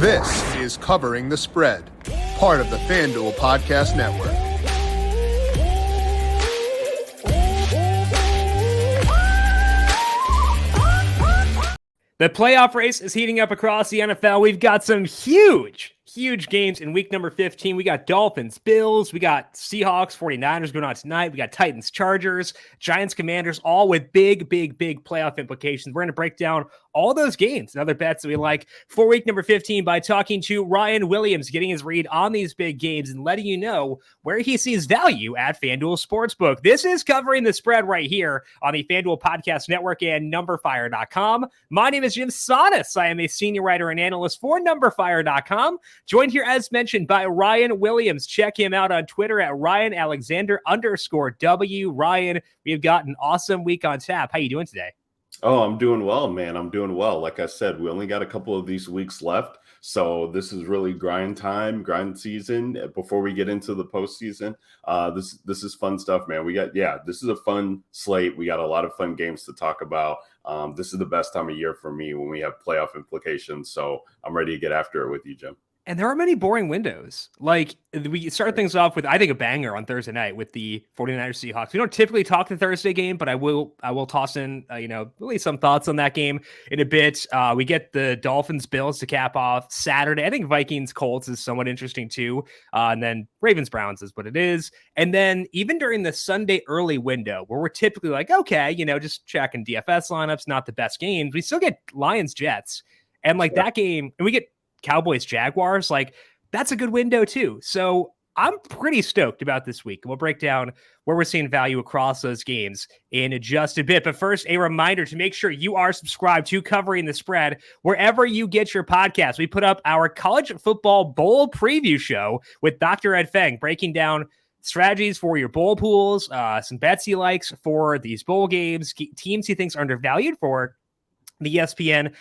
This is Covering the Spread, part of the FanDuel Podcast Network. The playoff race is heating up across the NFL. We've got some huge games in week number 15. We got Dolphins, Bills. We got Seahawks, 49ers going on tonight. We got Titans, Chargers, Giants, Commanders, all with big playoff implications. We're going to break down all those games and other bets that we like for week number 15 by talking to Ryan Williams, getting his read on these big games and letting you know where he sees value at FanDuel Sportsbook. This is Covering the Spread right here on the FanDuel Podcast Network and numberFire.com. My name is Jim Sonis. I am a senior writer and analyst for numberFire.com. Joined here, as mentioned, by Ryan Williams. Check him out on Twitter at RyanAlexander_W. Ryan, we've got an awesome week on tap. How you doing today? Oh, I'm doing well, man. I'm doing well. Like I said, we only got a couple of these weeks left. So this is really grind season before we get into the postseason. This is fun stuff, man. This is a fun slate. We got a lot of fun games to talk about. This is the best time of year for me when we have playoff implications. So I'm ready to get after it with you, Jim. And there are many boring windows. Like, we start things off with, I think, a banger on Thursday night with the 49ers Seahawks. We don't typically talk the Thursday game, but I will toss in, really some thoughts on that game in a bit. We get the Dolphins Bills to cap off Saturday. I think Vikings Colts is somewhat interesting too. And then Ravens Browns is what it is. And then even during the Sunday early window where we're typically like, okay, just checking DFS lineups, not the best games. We still get Lions Jets and that game, and we get Cowboys Jaguars, that's a good window too. So I'm pretty stoked about this week. We'll break down where we're seeing value across those games in just a bit. But first, a reminder to make sure you are subscribed to Covering the Spread wherever you get your podcast. We put up our college football bowl preview show with Dr. Ed Feng, breaking down strategies for your bowl pools, some bets he likes for these bowl games, teams he thinks are undervalued for the ESPN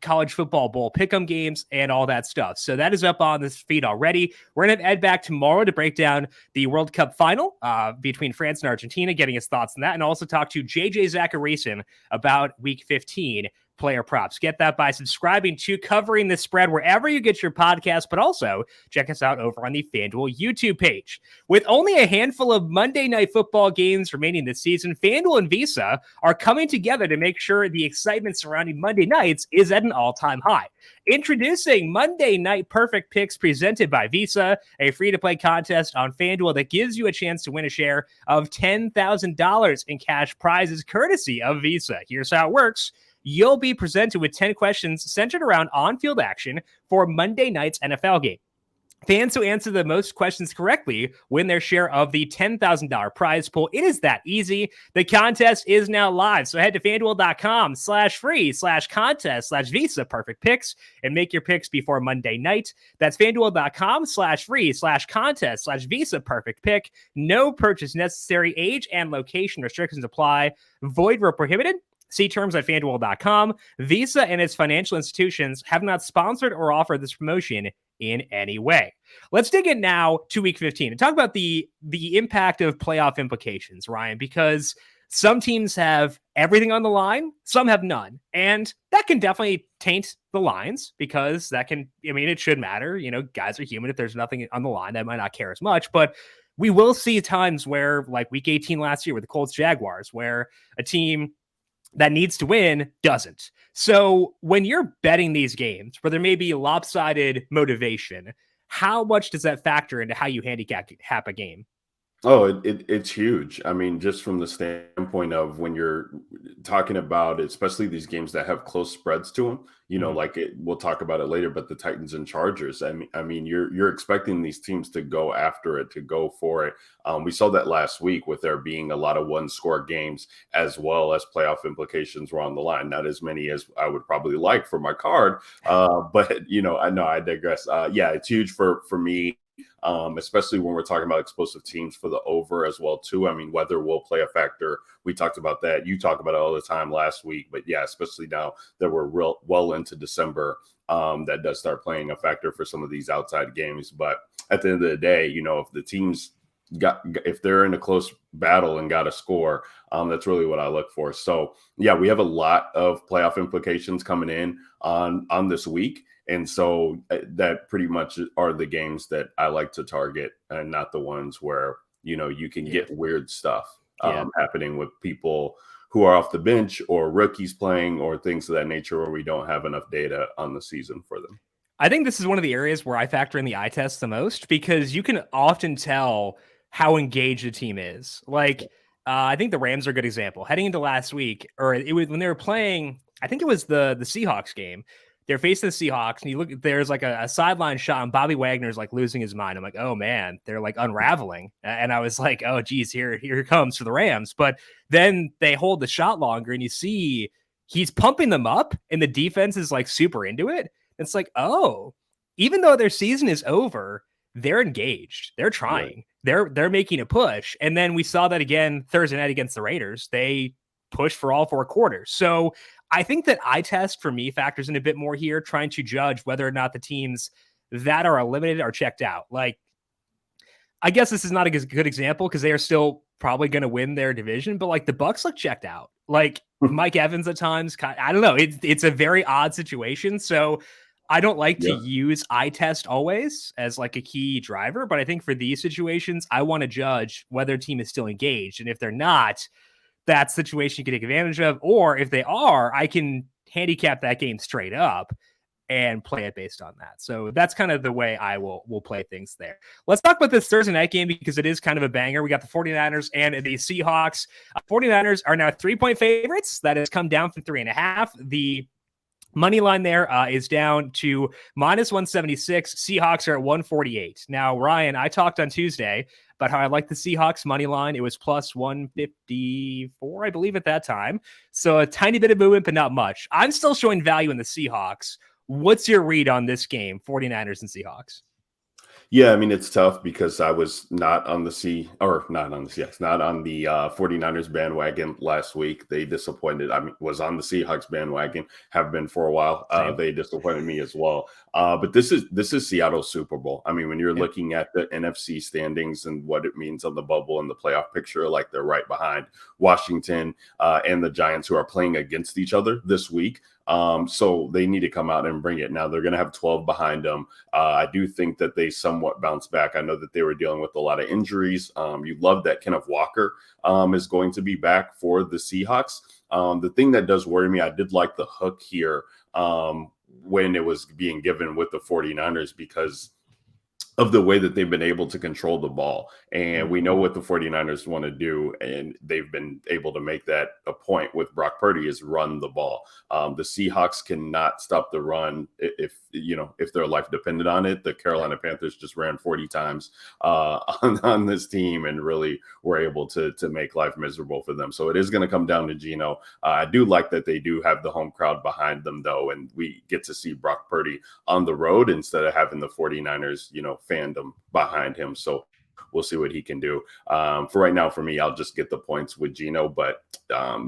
college football bowl pick'em games and all that stuff. So that is up on this feed already. We're going to have Ed back tomorrow to break down the World Cup final between France and Argentina, getting his thoughts on that, and also talk to JJ Zachariason about week 15 player props. Get that by subscribing to Covering the Spread wherever you get your podcast, but also check us out over on the FanDuel YouTube page. With only a handful of Monday Night Football games remaining this season, FanDuel and Visa are coming together to make sure the excitement surrounding Monday nights is at an all-time high. Introducing Monday Night Perfect Picks presented by Visa, a free-to-play contest on FanDuel that gives you a chance to win a share of $10,000 in cash prizes courtesy of Visa. Here's how it works. You'll be presented with 10 questions centered around on-field action for Monday night's NFL game. Fans who answer the most questions correctly win their share of the $10,000 prize pool. It is that easy. The contest is now live. So head to FanDuel.com/free/contest/Visa Perfect Picks and make your picks before Monday night. That's FanDuel.com/free/contest/Visa Perfect Pick. No purchase necessary. Age and location restrictions apply. Void where prohibited. See terms at FanDuel.com. Visa and its financial institutions have not sponsored or offered this promotion in any way. Let's dig in now to week 15 and talk about the impact of playoff implications, Ryan, because some teams have everything on the line, some have none. And that can definitely taint the lines because it should matter. Guys are human. If there's nothing on the line, they might not care as much. But we will see times where, like week 18 last year with the Colts Jaguars, where a team that needs to win doesn't. So when you're betting these games where there may be lopsided motivation, how much does that factor into how you handicap a game? Oh, it's huge. I mean, just from the standpoint of when you're talking about, especially these games that have close spreads to them, we'll talk about it later, but the Titans and Chargers, I mean, you're expecting these teams to go after it, to go for it. We saw that last week with there being a lot of one-score games as well as playoff implications were on the line. Not as many as I would probably like for my card, but I digress. It's huge for me. Especially when we're talking about explosive teams for the over as well too. I mean, weather will play a factor. We talked about that. You talk about it all the time last week, but yeah, especially now that we're well into December, that does start playing a factor for some of these outside games. But at the end of the day, if the teams if they're in a close battle and got a score, that's really what I look for. So yeah, we have a lot of playoff implications coming in on this week. And so that pretty much are the games that I like to target, and not the ones where, you can get weird stuff happening with people who are off the bench or rookies playing or things of that nature where we don't have enough data on the season for them. I think this is one of the areas where I factor in the eye test the most, because you can often tell how engaged a team is. Like, I think the Rams are a good example. Heading into last week, or it was when they were playing, I think it was the Seahawks game. They're facing the Seahawks, and you look, there's like a sideline shot, and Bobby Wagner's like losing his mind. I'm like, oh man, they're like unraveling. And I was like, oh geez, here it comes for the Rams. But then they hold the shot longer, and you see he's pumping them up, and the defense is like super into it. It's like, oh, even though their season is over, they're engaged. They're trying. Right. They're making a push. And then we saw that again Thursday night against the Raiders. They pushed for all 4 quarters. So I think that eye test for me factors in a bit more here, trying to judge whether or not the teams that are eliminated are checked out. Like, I guess this is not a good example because they are still probably going to win their division, but like the Bucs look checked out. Like Mike Evans at times, I don't know. It's a very odd situation. So I don't like to use eye test always as like a key driver, but I think for these situations, I want to judge whether a team is still engaged. And if they're not, that situation you can take advantage of. Or if they are, I can handicap that game straight up and play it based on that. So that's kind of the way I will play things there. Let's talk about this Thursday night game because it is kind of a banger. We got the 49ers and the Seahawks. 49ers are now 3-point favorites. That has come down from 3.5. The money line there is down to -176. Seahawks are at 148. Now, Ryan, I talked on Tuesday about how I like the Seahawks money line. It was plus 154, I believe, at that time. So a tiny bit of movement, but not much. I'm still showing value in the Seahawks. What's your read on this game, 49ers and Seahawks? Yeah, I mean, it's tough because I was not on the 49ers bandwagon last week. They disappointed. I mean, was on the Seahawks bandwagon, have been for a while. They disappointed me as well. But this is Seattle's Super Bowl. I mean, when you're looking at the NFC standings and what it means on the bubble and the playoff picture, like they're right behind Washington and the Giants, who are playing against each other this week. So they need to come out and bring it. Now they're going to have 12 behind them. I do think that they somewhat bounce back. I know that they were dealing with a lot of injuries. You love that Kenneth Walker is going to be back for the Seahawks. The thing that does worry me, I did like the hook here when it was being given with the 49ers because of the way that they've been able to control the ball. And we know what the 49ers want to do, and they've been able to make that a point with Brock Purdy is run the ball. The Seahawks cannot stop the run if their life depended on it. The Carolina Panthers just ran 40 times on this team and really were able to make life miserable for them. So it is going to come down to Geno. I do like that they do have the home crowd behind them, though, and we get to see Brock Purdy on the road instead of having the 49ers, fandom behind him. So we'll see what he can do. For right now, for me, I'll just get the points with Geno, but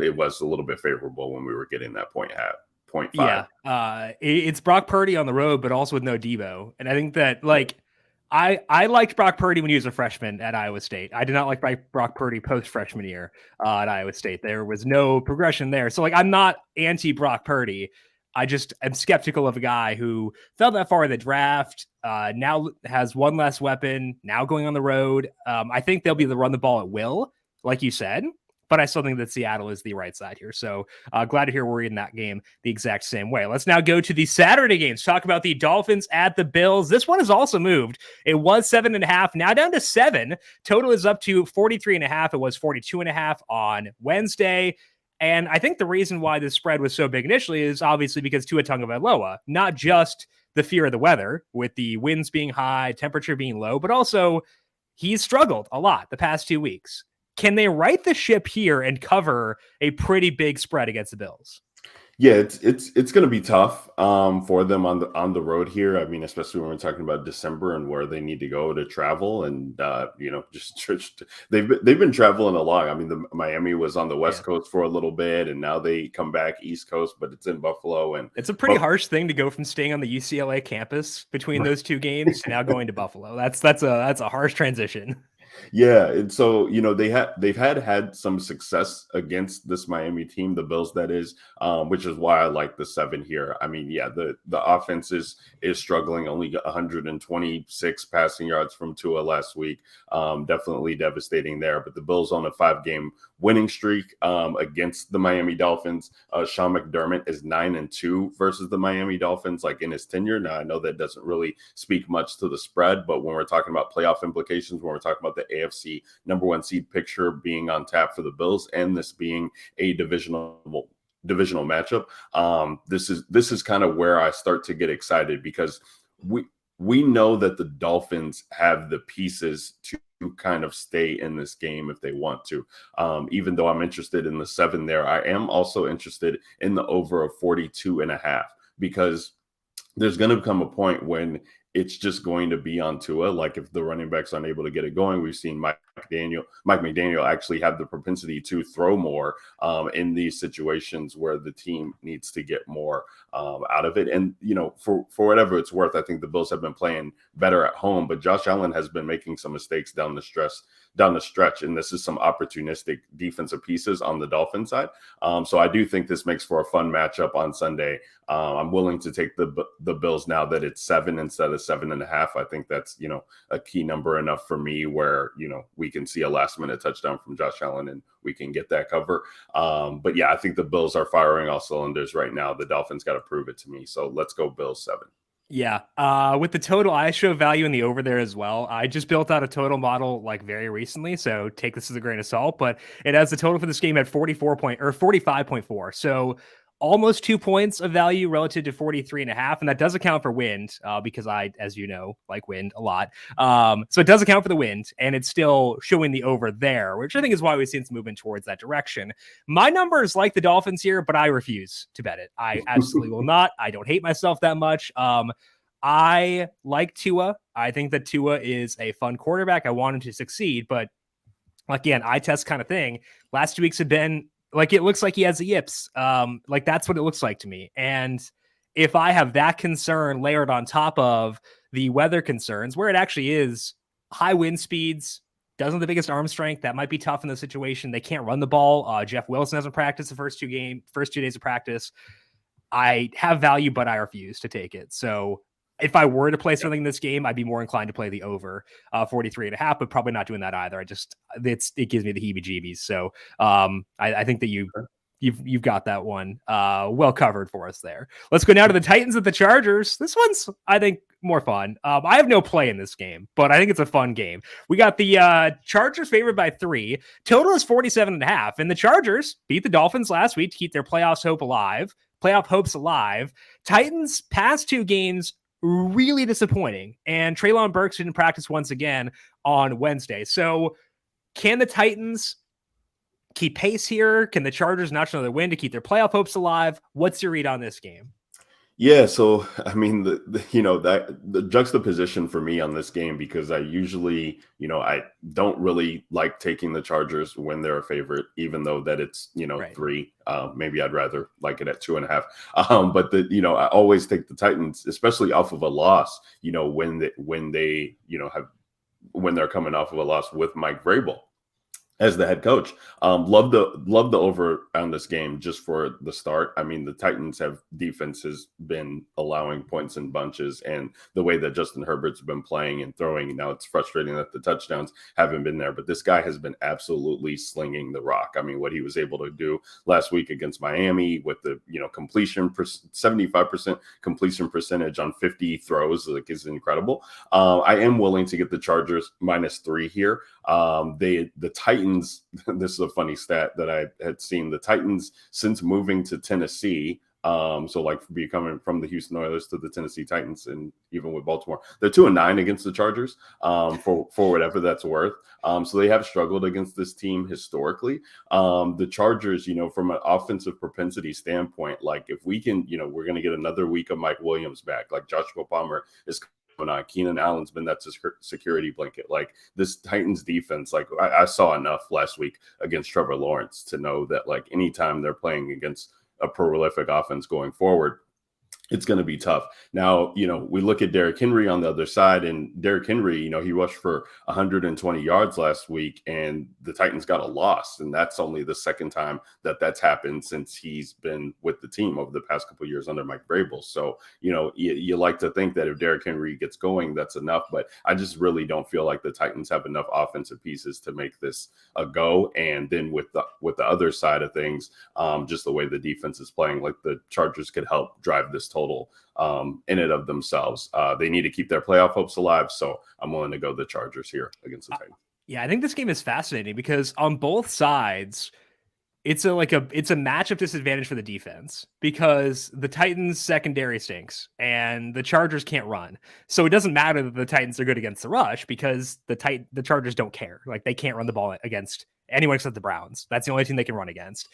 it was a little bit favorable when we were getting that 0.5. Yeah, it's Brock Purdy on the road, but also with no Debo. And I think that I liked Brock Purdy when he was a freshman at Iowa State. I did not like Brock Purdy post freshman year at Iowa State. There was no progression there. So I'm not anti Brock Purdy. I just am skeptical of a guy who fell that far in the draft, now has one less weapon, now going on the road. I think they'll be able to run the ball at will, like you said, but I still think that Seattle is the right side here. So glad to hear we're in that game the exact same way. Let's now go to the Saturday games. Talk about the Dolphins at the Bills. This one has also moved. It was 7.5, now down to 7. Total is up to 43.5. It was 42.5 on Wednesday. And I think the reason why this spread was so big initially is obviously because Tua Tagovailoa, not just the fear of the weather with the winds being high, temperature being low, but also he's struggled a lot the past 2 weeks. Can they right the ship here and cover a pretty big spread against the Bills? Yeah, it's going to be tough for them on the road here. I mean, especially when we're talking about December and where they need to go to travel, and just they've been traveling a lot. I mean, Miami was on the West Coast for a little bit, and now they come back East Coast, but it's in Buffalo, and it's a pretty harsh thing to go from staying on the UCLA campus between those two games to now going to Buffalo. That's a harsh transition. Yeah, and so they've had some success against this Miami team, the Bills, that is, which is why I like the 7 here. I mean, yeah, the offense is struggling, only got 126 passing yards from Tua last week. Definitely devastating there. But the Bills on a 5-game winning streak against the Miami Dolphins. Sean McDermott is 9-2 versus the Miami Dolphins, like in his tenure. Now I know that doesn't really speak much to the spread, but when we're talking about playoff implications, when we're talking about the AFC #1 seed picture being on tap for the Bills, and this being a divisional matchup, this is kind of where I start to get excited, because we know that the Dolphins have the pieces to kind of stay in this game if they want to. Even though I'm interested in the 7 there, I am also interested in the over of 42.5, because there's going to come a point when it's just going to be on Tua. Like if the running backs aren't able to get it going, we've seen Mike McDaniel actually have the propensity to throw more in these situations where the team needs to get more out of it. And, for whatever it's worth, I think the Bills have been playing better at home, but Josh Allen has been making some mistakes down the stretch. And this is some opportunistic defensive pieces on the Dolphin side. So I do think this makes for a fun matchup on Sunday. I'm willing to take the Bills now that it's 7 instead of 7.5. I think that's, a key number enough for me where, we can see a last minute touchdown from Josh Allen and we can get that cover. But yeah, I think the Bills are firing all cylinders right now. The Dolphins got to prove it to me. So let's go Bills 7. Yeah. With the total, I show value in the over there as well. I just built out a total model like very recently, so take this as a grain of salt, but it has the total for this game at 45.4. So almost 2 points of value relative to 43.5. And that does account for wind, because I, as you know, like wind a lot. So it does account for the wind, and it's still showing the over there, which I think is why we've seen some movement towards that direction. My numbers like the Dolphins here, but I refuse to bet it. I absolutely will not. I don't hate myself that much. I like Tua. I think that Tua is a fun quarterback. I want him to succeed, but again, eye test kind of thing. Last 2 weeks have been like, it looks like he has the yips. Like that's what it looks like to me. And if I have that concern layered on top of the weather concerns, where it actually is high wind speeds, doesn't have the biggest arm strength, that might be tough in the situation. They can't run the ball. Jeff Wilson hasn't practiced the first 2 days of practice. I have value, but I refuse to take it. So if I were to play something in this game, I'd be more inclined to play the over 43.5, but probably not doing that either. It gives me the heebie-jeebies. So I think that you've got that one well covered for us there. Let's go now to the Titans at the Chargers. This one's, I think, more fun. I have no play in this game, but I think it's a fun game. We got the Chargers favored by 3. Total is 47.5, and the Chargers beat the Dolphins last week to keep their playoff hopes alive. Titans past 2 games really disappointing, and Treylon Burks didn't practice once again on Wednesday. So can the Titans keep pace here? Can the Chargers notch another win to keep their playoff hopes alive? What's your read on this game? Yeah, so I mean, the juxtaposition for me on this game, because I usually, I don't really like taking the Chargers when they're a favorite, even though that it's, right, 3. Maybe I'd rather like it at 2.5. But I always take the Titans, especially off of a loss, when they're coming off of a loss with Mike Vrabel as the head coach. Love the over on this game just for the start. I mean, the Titans defense has been allowing points in bunches, and the way that Justin Herbert's been playing and throwing, now it's frustrating that the touchdowns haven't been there, but this guy has been absolutely slinging the rock. I mean, what he was able to do last week against Miami with the, 75% completion percentage on 50 throws, like, is incredible. I am willing to get the Chargers -3 here. The Titans, this is a funny stat that I had seen. The Titans, since moving to Tennessee, so like becoming from the Houston Oilers to the Tennessee Titans, and even with Baltimore, they're 2-9 against the Chargers, for whatever that's worth. So they have struggled against this team historically. The Chargers, from an offensive propensity standpoint, like if we can, we're going to get another week of Mike Williams back. Like Joshua Palmer is on. Keenan Allen's been that security blanket. Like this Titans defense, like I saw enough last week against Trevor Lawrence to know that like anytime they're playing against a prolific offense going forward, it's going to be tough. Now, we look at Derrick Henry on the other side, and Derrick Henry, he rushed for 120 yards last week, and the Titans got a loss. And that's only the second time that's happened since he's been with the team over the past couple of years under Mike Vrabel. So, you like to think that if Derrick Henry gets going, that's enough. But I just really don't feel like the Titans have enough offensive pieces to make this a go. And then with the other side of things, just the way the defense is playing, like the Chargers could help drive this total in and of themselves. They need to keep their playoff hopes alive, so I'm willing to go the Chargers here against the Titans. Yeah, I think this game is fascinating because on both sides, it's a matchup disadvantage for the defense because the Titans secondary stinks and the Chargers can't run. So it doesn't matter that the Titans are good against the rush because the Chargers don't care. Like, they can't run the ball against anyone except the Browns. That's the only team they can run against.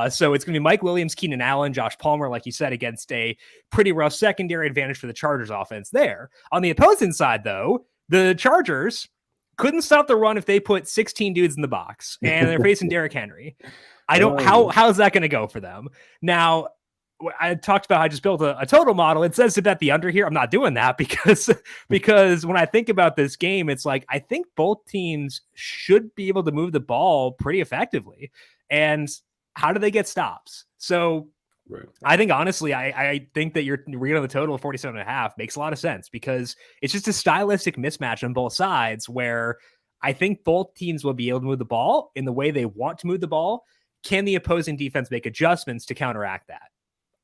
So it's going to be Mike Williams, Keenan Allen, Josh Palmer, like you said, against a pretty rough secondary advantage for the Chargers offense there. On the opposing side, though, the Chargers couldn't stop the run if they put 16 dudes in the box, and they're facing Derrick Henry. How's that going to go for them? Now, I talked about how I just built a total model. It says to bet the under here. I'm not doing that because when I think about this game, it's like I think both teams should be able to move the ball pretty effectively. And how do they get stops? So right. I think, honestly, I think that you're reading on the total of 47.5 makes a lot of sense because it's just a stylistic mismatch on both sides where I think both teams will be able to move the ball in the way they want to move the ball. Can the opposing defense make adjustments to counteract that?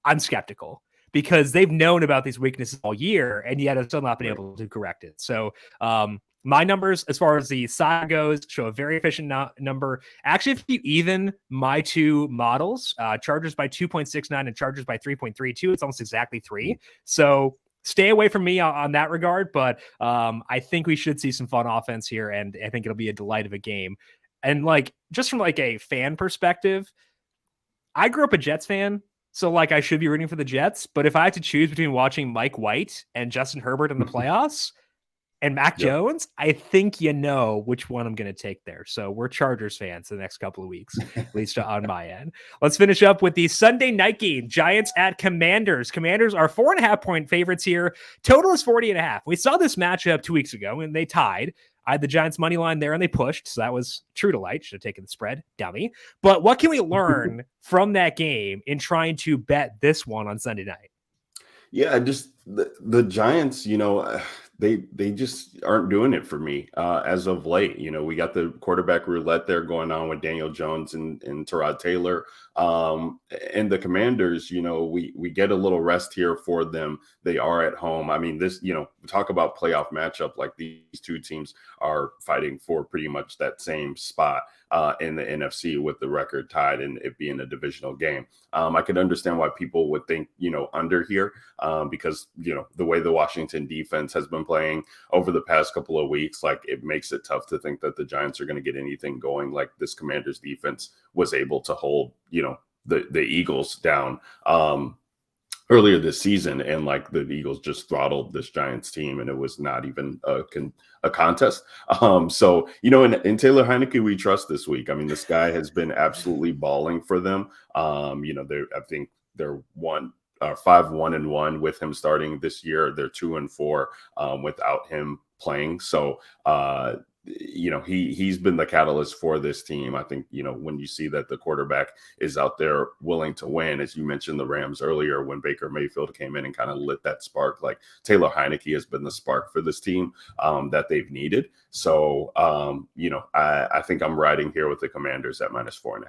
I'm skeptical because they've known about these weaknesses all year and yet have still not been able to correct it. So my numbers, as far as the side goes, show a very efficient number. Actually, if you even my two models, Chargers by 2.69 and Chargers by 3.32, it's almost exactly 3. So stay away from me on that regard. But I think we should see some fun offense here, and I think it'll be a delight of a game. And just from a fan perspective, I grew up a Jets fan. So I should be rooting for the Jets, but if I had to choose between watching Mike White and Justin Herbert in the playoffs and Mac Jones, I think which one I'm going to take there. So we're Chargers fans the next couple of weeks, at least on my end. Let's finish up with the Sunday night game, Giants at Commanders. Commanders are 4.5-point favorites here. Total is 40.5. We saw this matchup 2 weeks ago and they tied. I had the Giants money line there and they pushed. So that was true to light. Should have taken the spread. Dummy. But what can we learn from that game in trying to bet this one on Sunday night? Yeah, just the Giants, they just aren't doing it for me as of late. We got the quarterback roulette there going on with Daniel Jones and Tyrod Taylor. And the Commanders, we get a little rest here for them. They are at home. I mean, this, we talk about playoff matchup, like these two teams are fighting for pretty much that same spot in the NFC with the record tied and it being a divisional game. I could understand why people would think, under here because, the way the Washington defense has been playing over the past couple of weeks, it makes it tough to think that the Giants are going to get anything going like this Commanders defense was able to hold, the Eagles down earlier this season. And the Eagles just throttled this Giants team and it was not even a contest. So, in Taylor Heineke, we trust this week. I mean, this guy has been absolutely balling for them. I think they're 5-1-1 with him starting this year. They're 2-4 without him playing. So, he's been the catalyst for this team. I think, when you see that the quarterback is out there willing to win, as you mentioned the Rams earlier, when Baker Mayfield came in and kind of lit that spark, Taylor Heineke has been the spark for this team that they've needed. So, I think I'm riding here with the Commanders at -4.5.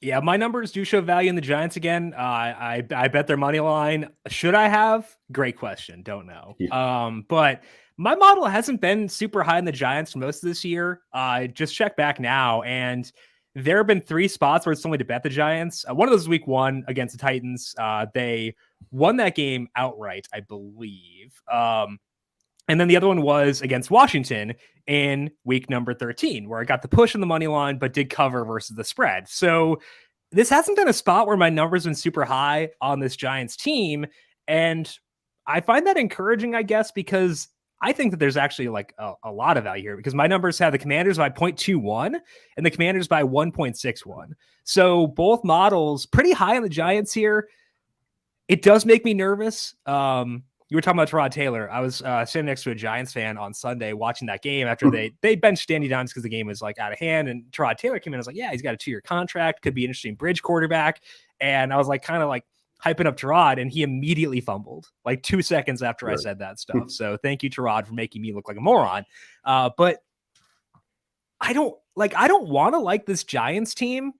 Yeah, my numbers do show value in the Giants again. I bet their money line. Should I have? Great question. Don't know. Yeah. But my model hasn't been super high in the Giants for most of this year. Just check back now, and there have been 3 spots where it's only to bet the Giants. One of those is week 1 against the Titans. They won that game outright, I believe. And then the other one was against Washington in week number 13, where I got the push on the money line, but did cover versus the spread. So this hasn't been a spot where my numbers have been super high on this Giants team. And I find that encouraging, I guess, because I think that there's actually a lot of value here because my numbers have the Commanders by 0.21 and the Commanders by 1.61. So both models pretty high on the Giants here. It does make me nervous. You were talking about Tyrod Taylor. I was sitting next to a Giants fan on Sunday watching that game after they benched Danny Dimes because the game was like out of hand. And Tyrod Taylor came in. I was like, yeah, he's got a 2-year contract. Could be an interesting bridge quarterback. And I was like, kind of like hyping up Tyrod, and he immediately fumbled like 2 seconds after I said that stuff. So thank you, Tyrod, for making me look like a moron. But I don't want to like this Giants team.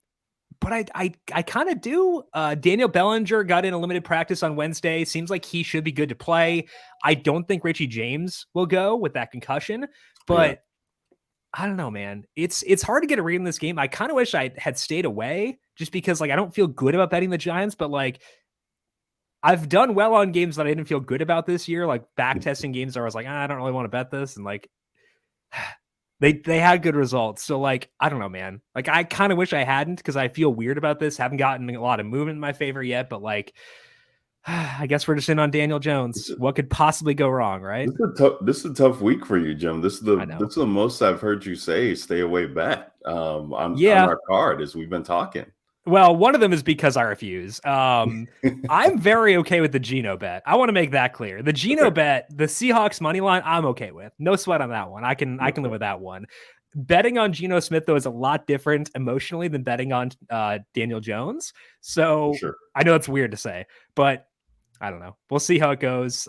But I kind of do. Daniel Bellinger got in a limited practice on Wednesday. Seems like he should be good to play. I don't think Richie James will go with that concussion, but I don't know, man. It's hard to get a read in this game. I kind of wish I had stayed away just because like I don't feel good about betting the Giants, but like I've done well on games that I didn't feel good about this year, like back testing games where I was like, I don't really want to bet this, and like They had good results. So, like, I don't know, man. Like, I kind of wish I hadn't because I feel weird about this. Haven't gotten a lot of movement in my favor yet, but, like, I guess we're just in on Daniel Jones. What could possibly go wrong, right? This is a tough week for you, Jim. This is the most I've heard you say stay away bet on our card as we've been talking. Well, one of them is because I refuse. I'm very okay with the Geno bet. I want to make that clear. The Geno bet, the Seahawks money line, I'm okay with. No sweat on that one. I can live with that one. Betting on Geno Smith, though, is a lot different emotionally than betting on Daniel Jones. So I know it's weird to say, but I don't know. We'll see how it goes.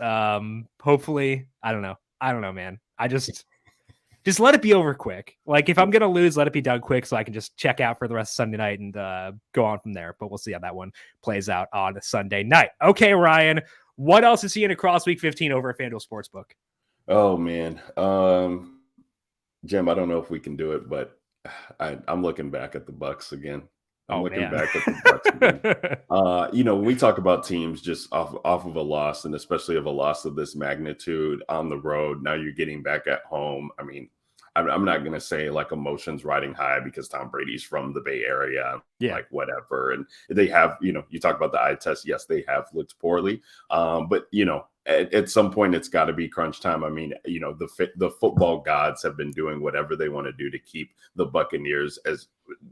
Hopefully, I don't know, man. I just let it be over quick. Like if I'm going to lose, let it be done quick so I can just check out for the rest of Sunday night and go on from there. But we'll see how that one plays out on Sunday night. Okay, Ryan, what else is he in across week 15 over at FanDuel Sportsbook? Oh, man. Jim, I don't know if we can do it, but I'm looking back at the Bucks again. Back at the Bucks again. When we talk about teams just off of a loss, and especially of a loss of this magnitude on the road, now you're getting back at home. I mean, I'm not going to say like emotions riding high because Tom Brady's from the Bay Area, like whatever. And they have, you talk about the eye test. Yes, they have looked poorly. But, at some point it's got to be crunch time. I mean, the football gods have been doing whatever they want to do to keep the Buccaneers as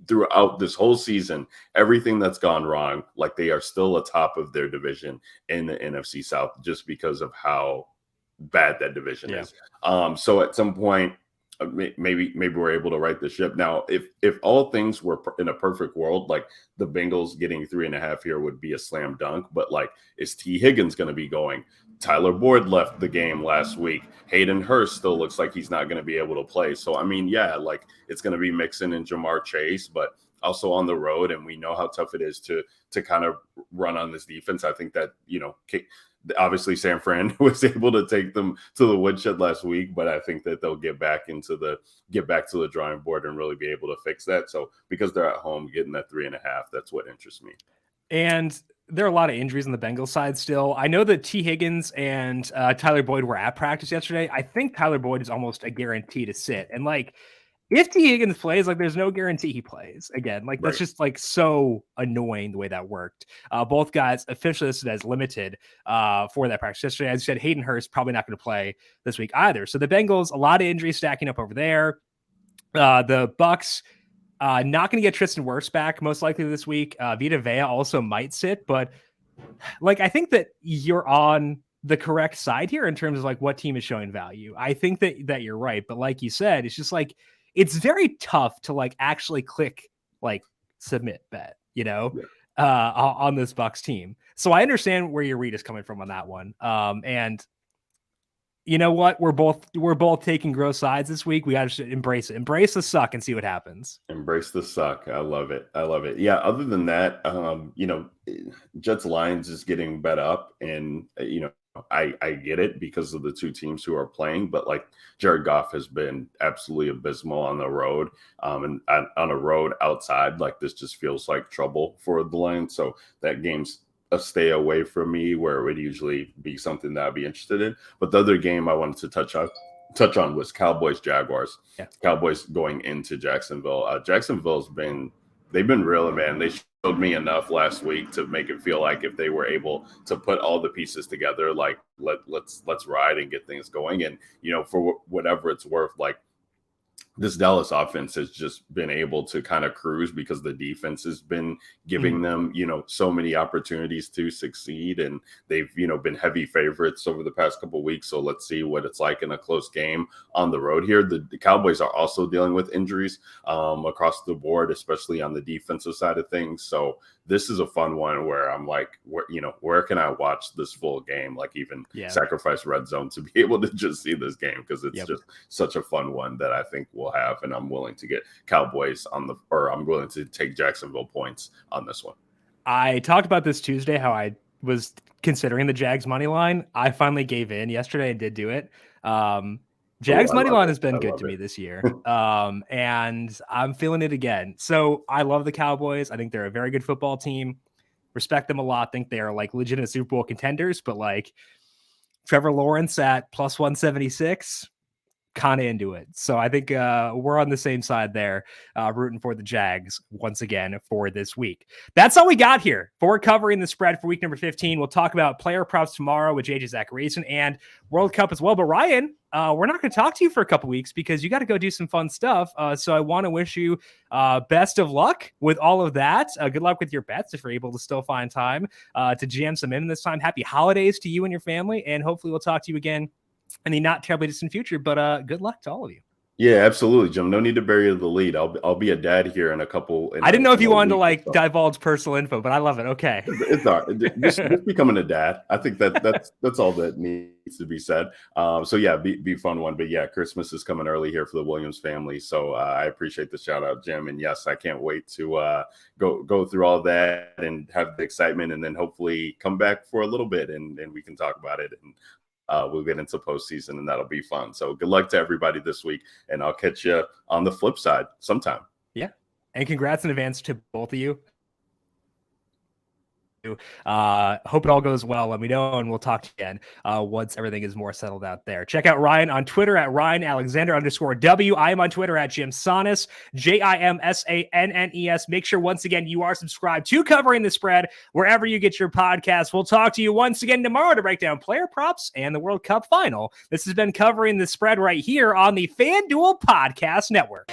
throughout this whole season, everything that's gone wrong, like they are still atop of their division in the NFC South just because of how bad that division is. So at some point, maybe we're able to right the ship. Now, if all things were in a perfect world, like the Bengals getting 3.5 here would be a slam dunk. But like, is T. Higgins going to be going? Tyler Boyd left the game last week. Hayden Hurst still looks like he's not going to be able to play. So, I mean, like it's going to be Mixon and Jamar Chase, but also on the road. And we know how tough it is to kind of run on this defense. I think that, obviously San Fran was able to take them to the woodshed last week, but I think that they'll get back to the drawing board and really be able to fix that. So because they're at home getting that 3.5, that's what interests me. And there are a lot of injuries on the Bengals side still. I know that T. Higgins and Tyler Boyd were at practice yesterday. I think Tyler Boyd is almost a guarantee to sit. And like, if T. Higgins plays, like there's no guarantee he plays again. Like that's just like so annoying the way that worked. Both guys officially listed as limited for that practice yesterday. As you said, Hayden Hurst probably not going to play this week either. So the Bengals, a lot of injuries stacking up over there. The Bucks not going to get Tristan Wirfs back most likely this week. Vita Vea also might sit, but like I think that you're on the correct side here in terms of like what team is showing value. I think that you're right, but like you said, it's just like it's very tough to like actually click like submit bet, on this Bucks team. So I understand where your read is coming from on that one. And you know what? We're both taking gross sides this week. We got to embrace it. Embrace the suck and see what happens. Embrace the suck. I love it. Yeah. Other than that, Jets Lions is getting bet up, and I get it because of the two teams who are playing, but like Jared Goff has been absolutely abysmal on the road, and on a road outside, like this just feels like trouble for the Lions. So that game's a stay away from me, where it would usually be something that I'd be interested in. But the other game I wanted to touch on was Cowboys Jaguars. Cowboys going into Jacksonville. They've been real, man. They showed me enough last week to make it feel like if they were able to put all the pieces together, like let's ride and get things going. And for whatever it's worth, like this Dallas offense has just been able to kind of cruise because the defense has been giving them, so many opportunities to succeed. And they've, been heavy favorites over the past couple of weeks. So let's see what it's like in a close game on the road here. The Cowboys are also dealing with injuries across the board, especially on the defensive side of things. So this is a fun one where I'm like, where can I watch this full game? Like even sacrifice red zone to be able to just see this game, because it's just such a fun one that I think we'll have. And I'm willing to get Cowboys I'm willing to take Jacksonville points on this one. I talked about this Tuesday, how I was considering the Jags money line. I finally gave in yesterday and did do it. Jags money line has been good to me this year. And I'm feeling it again. So I love the Cowboys. I think they're a very good football team. Respect them a lot. Think they are like legitimate Super Bowl contenders, but like Trevor Lawrence at plus 176, kind of into it. So I think we're on the same side there, rooting for the Jags once again for this week. That's all we got here for covering the spread for week number 15. We'll talk about player props tomorrow with JJ Zachariason and World Cup as well. But Ryan, we're not going to talk to you for a couple weeks because you got to go do some fun stuff. So I want to wish you best of luck with all of that. Good luck with your bets if you're able to still find time to jam some in this time. Happy holidays to you and your family. And hopefully we'll talk to you again in the not terribly distant future, but good luck to all of you. Yeah, absolutely, Jim. No need to bury the lead. I'll be a dad here in a couple. I didn't know if you wanted to divulge personal info, but I love it. Okay, it's all right. Just becoming a dad. I think that's all that needs to be said. So yeah, be fun one. But yeah, Christmas is coming early here for the Williams family. So I appreciate the shout out, Jim. And yes, I can't wait to go through all that and have the excitement, and then hopefully come back for a little bit and we can talk about it. And we'll get into postseason, and that'll be fun. So good luck to everybody this week, and I'll catch you on the flip side sometime. Yeah. And congrats in advance to both of you. Hope it all goes well. Let me know, and we'll talk again once everything is more settled out there. Check out Ryan on Twitter at RyanAlexander_W. I am on Twitter at Jim Sannes, JIMSANNES. Make sure once again you are subscribed to Covering the Spread wherever you get your podcasts. We'll talk to you once again tomorrow to break down player props and the World Cup final. This has been Covering the Spread right here on the FanDuel Podcast Network.